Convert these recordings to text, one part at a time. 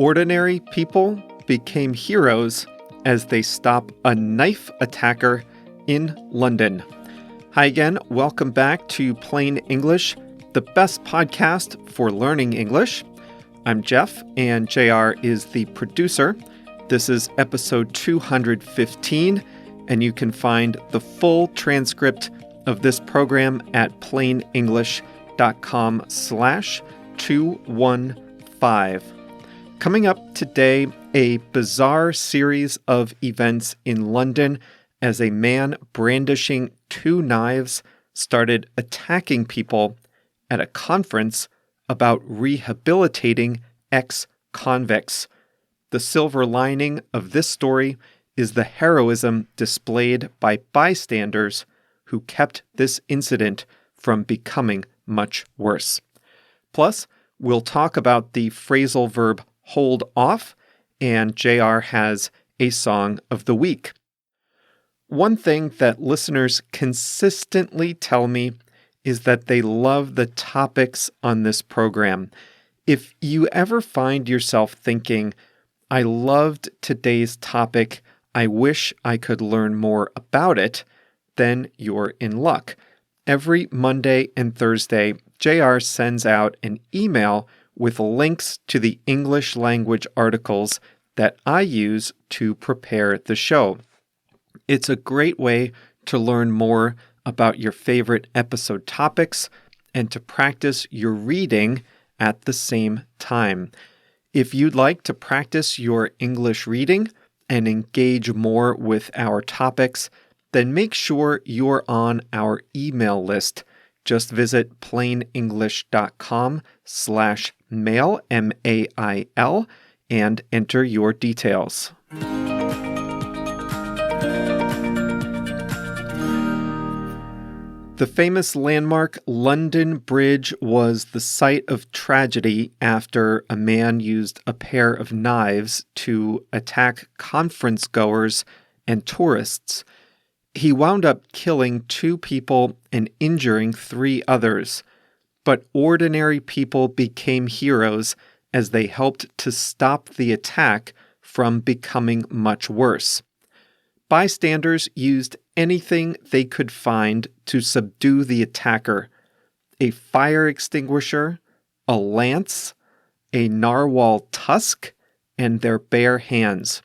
Ordinary people became heroes as they stop a knife attacker in London. Hi again, welcome back to Plain English, the best podcast for learning English. I'm Jeff, and JR is the producer. This is episode 215, and you can find the full transcript of this program at plainenglish.com/215. Coming up today, a bizarre series of events in London as a man brandishing two knives started attacking people at a conference about rehabilitating ex-convicts. The silver lining of this story is the heroism displayed by bystanders who kept this incident from becoming much worse. Plus, we'll talk about the phrasal verb hold off, and JR has a song of the week. One thing that listeners consistently tell me is that they love the topics on this program. If you ever find yourself thinking, I loved today's topic, I wish I could learn more about it, then you're in luck. Every Monday and Thursday, JR sends out an email with links to the English language articles that I use to prepare the show. It's a great way to learn more about your favorite episode topics and to practice your reading at the same time. If you'd like to practice your English reading and engage more with our topics, then make sure you're on our email list. Just visit plainenglish.com/mail, M-A-I-L, and enter your details. The famous landmark London Bridge was the site of tragedy after a man used a pair of knives to attack conferencegoers and tourists. He wound up killing 2 people and injuring 3 others. But ordinary people became heroes as they helped to stop the attack from becoming much worse. Bystanders used anything they could find to subdue the attacker: a fire extinguisher, a lance, a narwhal tusk, and their bare hands.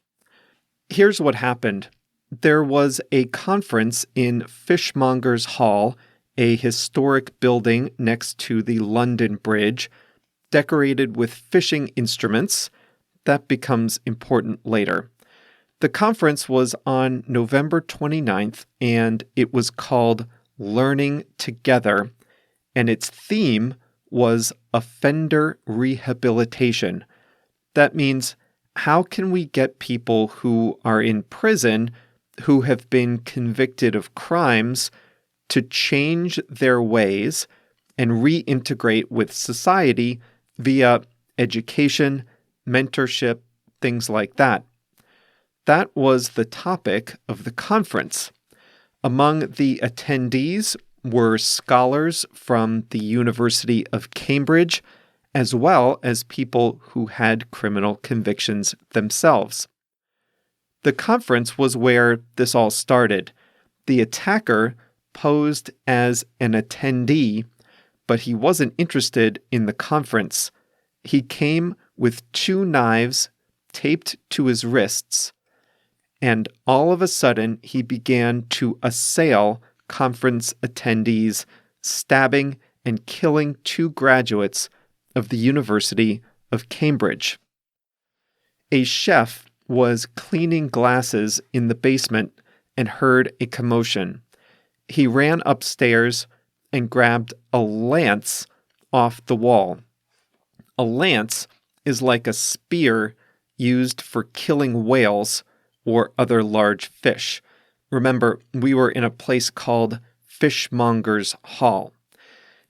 Here's what happened. There was a conference in Fishmongers Hall, a historic building next to the London Bridge, decorated with fishing instruments. That becomes important later. The conference was on November 29th, and it was called Learning Together, and its theme was offender rehabilitation. That means, how can we get people who are in prison, who have been convicted of crimes, to change their ways and reintegrate with society via education, mentorship, things like that. That was the topic of the conference. Among the attendees were scholars from the University of Cambridge, as well as people who had criminal convictions themselves. The conference was where this all started. The attacker posed as an attendee, but he wasn't interested in the conference. He came with 2 knives taped to his wrists, and all of a sudden he began to assail conference attendees, stabbing and killing 2 graduates of the University of Cambridge. A chef was cleaning glasses in the basement and heard a commotion. He ran upstairs and grabbed a lance off the wall. A lance is like a spear used for killing whales or other large fish. Remember, we were in a place called Fishmongers Hall.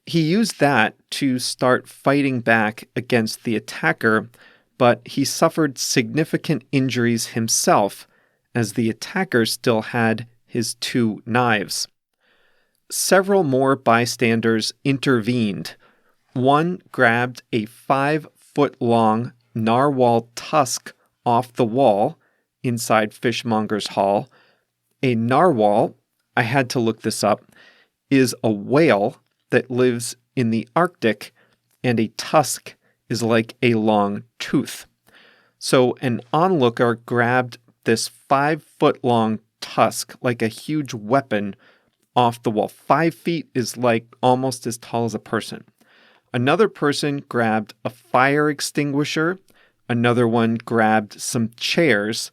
He used that to start fighting back against the attacker, but he suffered significant injuries himself as the attacker still had his 2 knives. Several more bystanders intervened. One grabbed a 5-foot-long narwhal tusk off the wall inside Fishmonger's Hall. A narwhal, I had to look this up, is a whale that lives in the Arctic, and a tusk is like a long tooth. So an onlooker grabbed this 5-foot-long tusk like a huge weapon off the wall. 5 feet is like almost as tall as a person. Another person grabbed a fire extinguisher. Another one grabbed some chairs.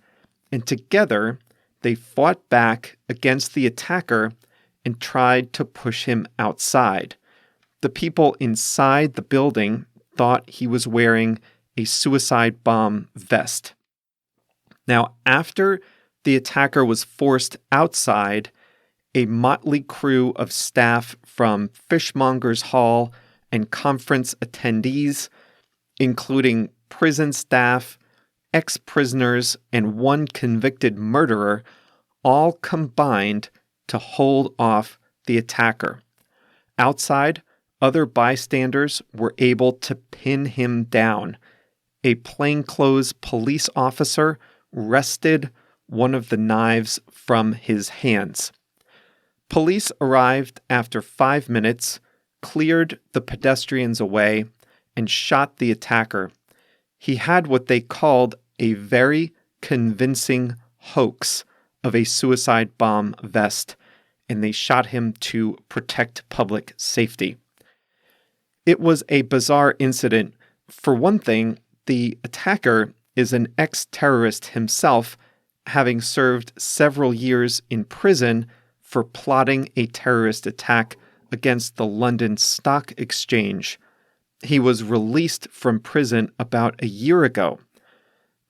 And together, they fought back against the attacker and tried to push him outside. The people inside the building thought he was wearing a suicide bomb vest. Now, after the attacker was forced outside, a motley crew of staff from Fishmonger's Hall and conference attendees, including prison staff, ex-prisoners, and one convicted murderer, all combined to hold off the attacker. Outside, other bystanders were able to pin him down. A plainclothes police officer wrested one of the knives from his hands. Police arrived after 5 minutes, cleared the pedestrians away, and shot the attacker. He had what they called a very convincing hoax of a suicide bomb vest, and they shot him to protect public safety. It was a bizarre incident. For one thing, the attacker is an ex-terrorist himself, having served several years in prison for plotting a terrorist attack against the London Stock Exchange. He was released from prison about a year ago.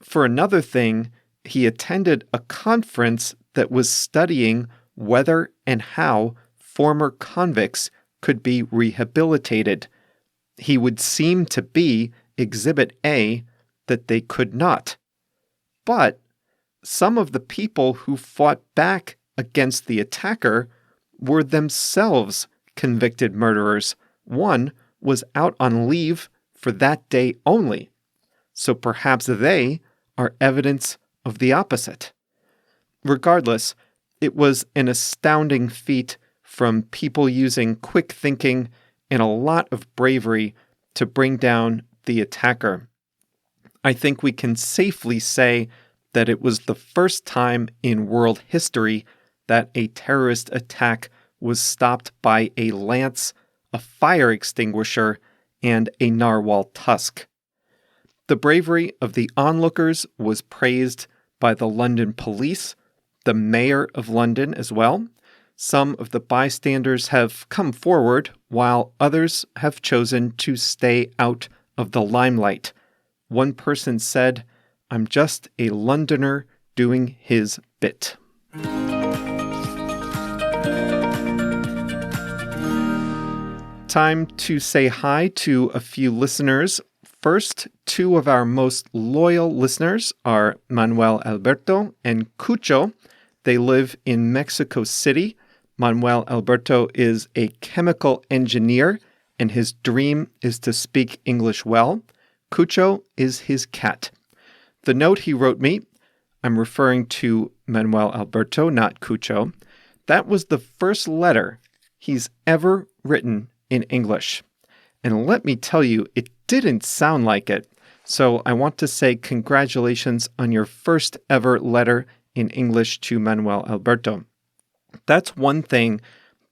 For another thing, he attended a conference that was studying whether and how former convicts could be rehabilitated. He would seem to be Exhibit A that they could not. But some of the people who fought back against the attacker were themselves convicted murderers. One was out on leave for that day only. So perhaps they are evidence of the opposite. Regardless, it was an astounding feat from people using quick thinking and a lot of bravery to bring down the attacker. I think we can safely say that it was the first time in world history that a terrorist attack was stopped by a lance, a fire extinguisher, and a narwhal tusk. The bravery of the onlookers was praised by the London police, the mayor of London as well. Some of the bystanders have come forward, while others have chosen to stay out of the limelight. One person said, "I'm just a Londoner doing his bit." Time to say hi to a few listeners. First, 2 of our most loyal listeners are Manuel Alberto and Cucho. They live in Mexico City. Manuel Alberto is a chemical engineer, and his dream is to speak English well. Cucho is his cat. The note he wrote me, I'm referring to Manuel Alberto, not Cucho, that was the first letter he's ever written in English. And let me tell you, it didn't sound like it. So I want to say congratulations on your first ever letter in English to Manuel Alberto. That's one thing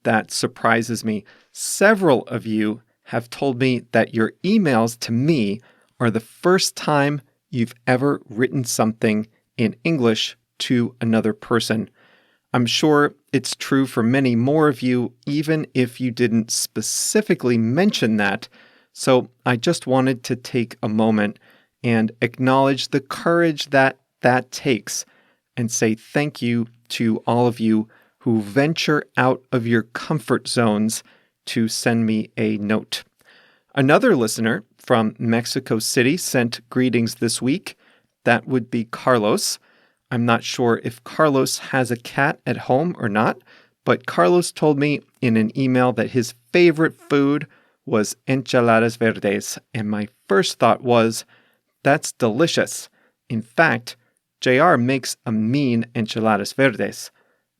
that surprises me. Several of you have told me that your emails to me are the first time you've ever written something in English to another person. I'm sure it's true for many more of you, even if you didn't specifically mention that. So I just wanted to take a moment and acknowledge the courage that takes and say thank you to all of you who venture out of your comfort zones to send me a note. Another listener from Mexico City sent greetings this week. That would be Carlos. I'm not sure if Carlos has a cat at home or not, but Carlos told me in an email that his favorite food was enchiladas verdes, and my first thought was, that's delicious. In fact, JR makes a mean enchiladas verdes.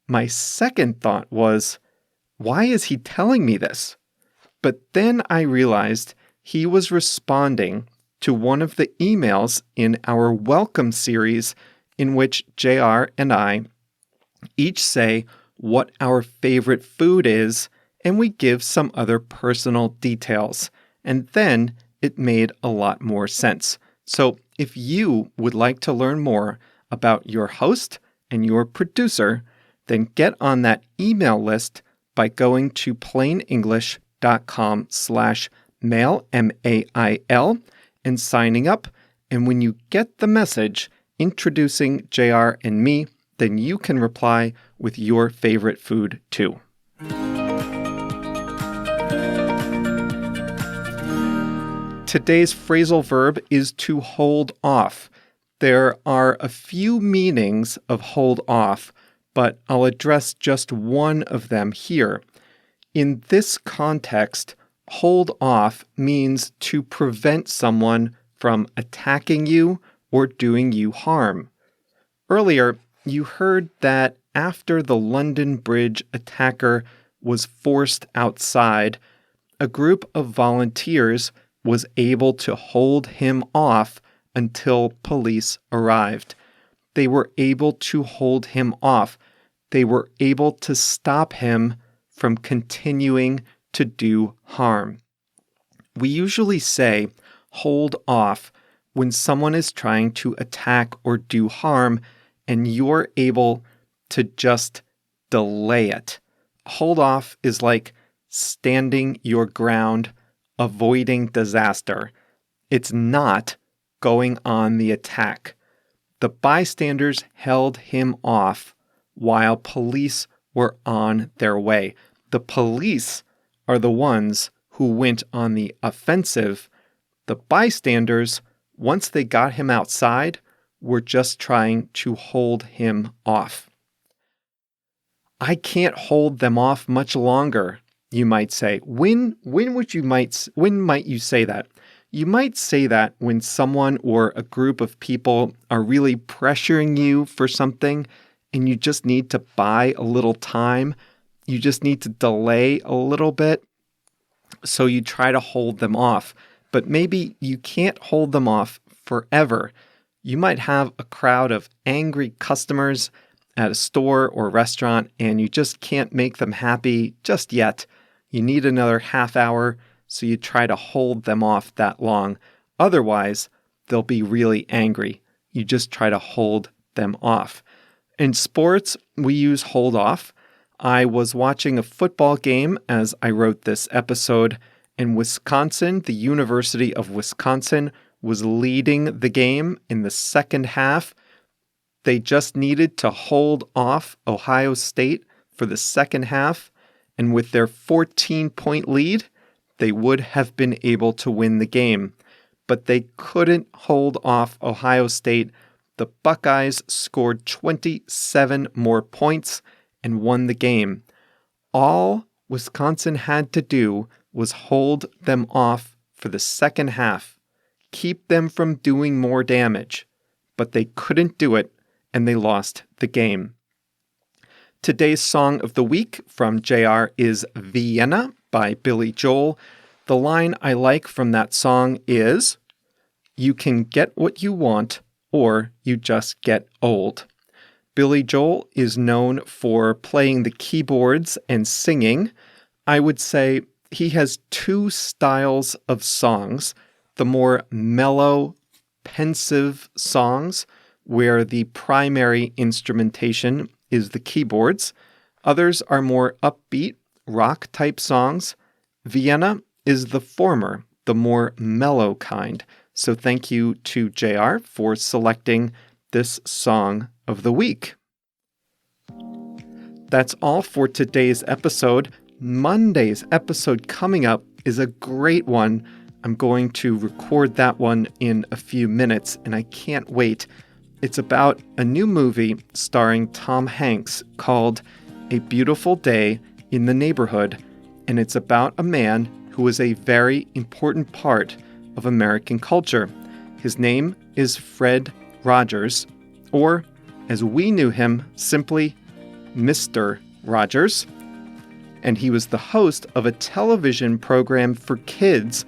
My second thought was, why is he telling me this? But then I realized he was responding to one of the emails in our welcome series in which JR and I each say what our favorite food is, and we give some other personal details. And then it made a lot more sense. So if you would like to learn more about your host and your producer, then get on that email list by going to plainenglish.com/mail, M-A-I-L, and signing up. And when you get the message introducing JR and me, then you can reply with your favorite food too. Today's phrasal verb is to hold off. There are a few meanings of hold off, but I'll address just one of them here. In this context, hold off means to prevent someone from attacking you or doing you harm. Earlier, you heard that after the London Bridge attacker was forced outside, a group of volunteers was able to hold him off until police arrived. They were able to hold him off. They were able to stop him from continuing to do harm. We usually say hold off when someone is trying to attack or do harm and you're able to just delay it. Hold off is like standing your ground, avoiding disaster. It's not going on the attack. The bystanders held him off while police were on their way. The police are the ones who went on the offensive. The bystanders, once they got him outside, were just trying to hold him off. I can't hold them off much longer, you might say. When might you say that? You might say that when someone or a group of people are really pressuring you for something and you just need to buy a little time. You just need to delay a little bit. So you try to hold them off. But maybe you can't hold them off forever. You might have a crowd of angry customers at a store or restaurant and you just can't make them happy just yet. You need another half hour, so you try to hold them off that long. Otherwise, they'll be really angry. You just try to hold them off. In sports, we use hold off. I was watching a football game as I wrote this episode, and Wisconsin, the University of Wisconsin, was leading the game in the second half. They just needed to hold off Ohio State for the second half, and with their 14-point lead, they would have been able to win the game. But they couldn't hold off Ohio State. The Buckeyes scored 27 more points and won the game. All Wisconsin had to do was hold them off for the second half, keep them from doing more damage. But they couldn't do it, and they lost the game. Today's song of the week from JR is Vienna by Billy Joel. The line I like from that song is, "You can get what you want, or you just get old." Billy Joel is known for playing the keyboards and singing. I would say he has two styles of songs. The more mellow, pensive songs, where the primary instrumentation is the keyboards. Others are more upbeat, rock-type songs. Vienna is the former, the more mellow kind. So thank you to JR for selecting this song of the week. That's all for today's episode. Monday's episode coming up is a great one. I'm going to record that one in a few minutes, and I can't wait. It's about a new movie starring Tom Hanks called A Beautiful Day in the Neighborhood, and it's about a man who is a very important part of American culture. His name is Fred Rogers, or as we knew him, simply Mr. Rogers. And he was the host of a television program for kids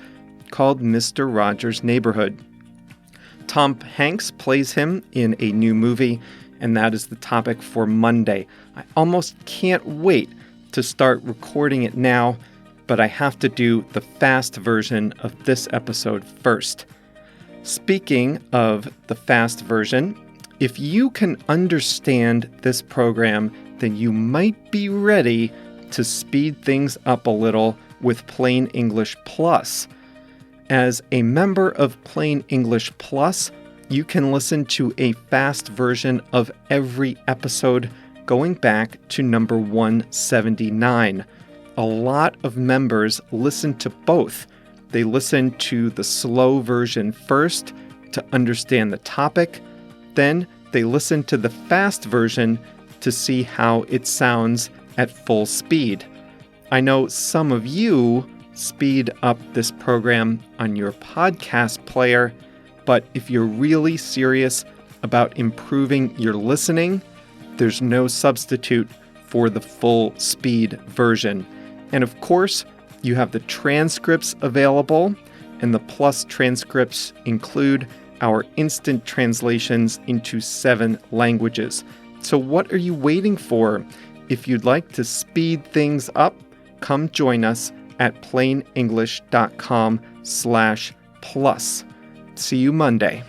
called Mr. Rogers' Neighborhood. Tom Hanks plays him in a new movie, and that is the topic for Monday. I almost can't wait to start recording it now, but I have to do the fast version of this episode first. Speaking of the fast version, if you can understand this program, then you might be ready to speed things up a little with Plain English Plus. As a member of Plain English Plus, you can listen to a fast version of every episode going back to number 179. A lot of members listen to both. They listen to the slow version first to understand the topic, then they listen to the fast version to see how it sounds at full speed. I know some of you speed up this program on your podcast player, but if you're really serious about improving your listening, there's no substitute for the full speed version. And of course, you have the transcripts available, and the Plus transcripts include our instant translations into 7 languages. So what are you waiting for? If you'd like to speed things up, come join us at plainenglish.com/plus. See you Monday.